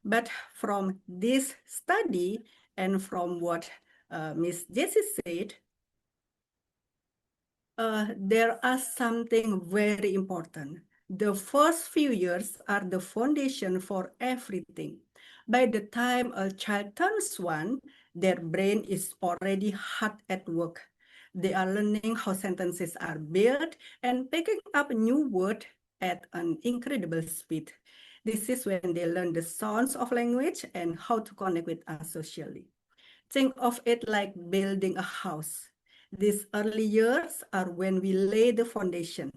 But from this study and from what Miss Jessie said, there are something very important. The first few years are the foundation for everything. By the time a child turns one, their brain is already hard at work. They are learning how sentences are built and picking up new words at an incredible speed. This is when they learn the sounds of language and how to connect with us socially. Think of it like building a house. These early years are when we lay the foundation.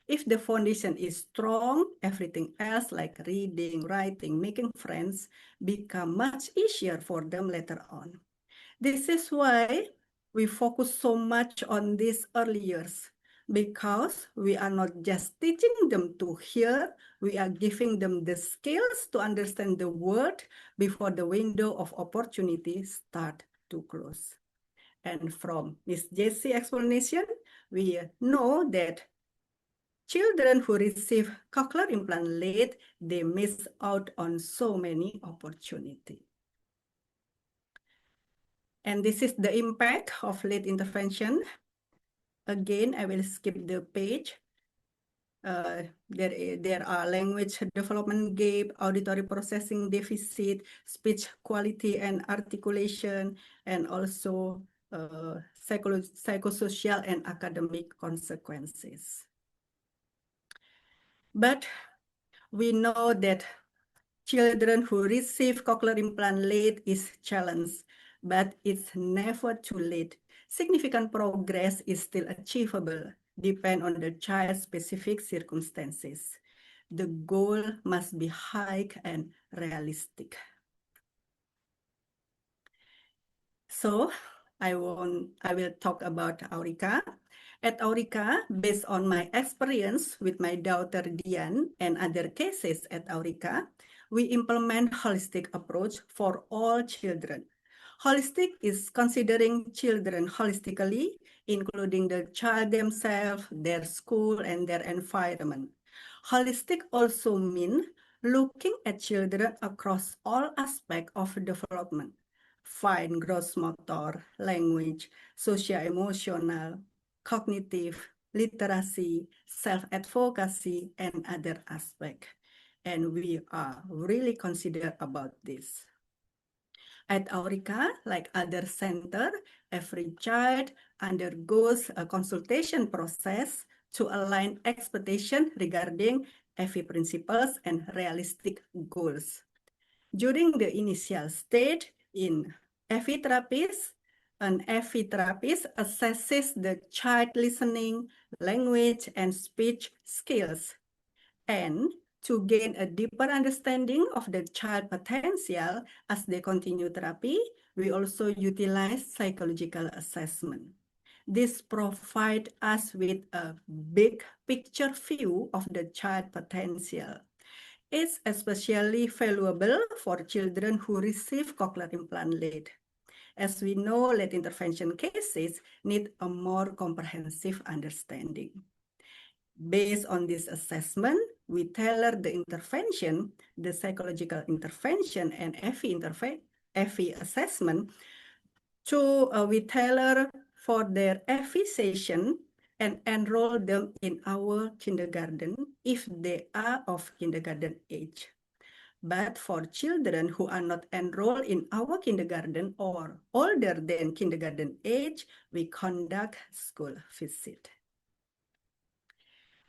If the foundation is strong, everything else like reading, writing, making friends become much easier for them later on. This is why we focus so much on these early years, because we are not just teaching them to hear, we are giving them the skills to understand the world before the window of opportunity start to close. And from Miss Jessie explanation, we know that children who receive cochlear implant late, they miss out on so many opportunities. And this is the impact of late intervention. Again, I will skip the page. There are language development gap, auditory processing deficit, speech quality and articulation, and also psychosocial and academic consequences. But we know that children who receive cochlear implant late is challenged, but it's never too late. Significant progress is still achievable, depend on the child's specific circumstances. The goal must be high and realistic. So I will talk about Aurika. At Aurika, based on my experience with my daughter Dian and other cases at Aurika, we implement holistic approach for all children. Holistic is considering children holistically, including the child themselves, their school, and their environment. Holistic also means looking at children across all aspects of development: fine gross motor, language, socio-emotional, cognitive, literacy, self-advocacy, and other aspects. And we are really considered about this. At Aurika, like other center, every child undergoes a consultation process to align expectation regarding FE principles and realistic goals. During the initial stage in FE therapies, an FE therapist assesses the child listening, language, and speech skills. And to gain a deeper understanding of the child potential as they continue therapy, we also utilize psychological assessment. This provides us with a big picture view of the child potential. It's especially valuable for children who receive cochlear implant late. As we know, late intervention cases need a more comprehensive understanding. Based on this assessment, we tailor the intervention, the psychological intervention and FE assessment we tailor for their FE session and enroll them in our kindergarten if they are of kindergarten age. But for children who are not enrolled in our kindergarten or older than kindergarten age, we conduct school visit.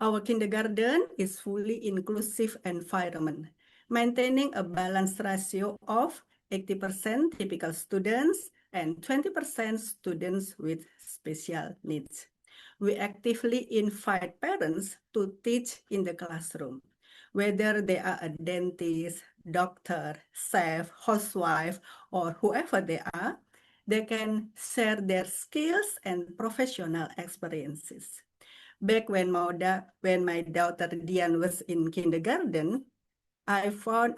Our kindergarten is fully inclusive environment, maintaining a balanced ratio of 80% typical students and 20% students with special needs. We actively invite parents to teach in the classroom, whether they are a dentist, doctor, chef, housewife, or whoever they can share their skills and professional experiences. Back when my daughter Dian was in kindergarten, I found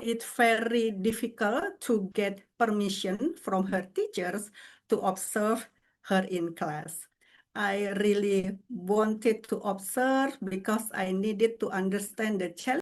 it very difficult to get permission from her teachers to observe her in class. I really wanted to observe because I needed to understand the challenge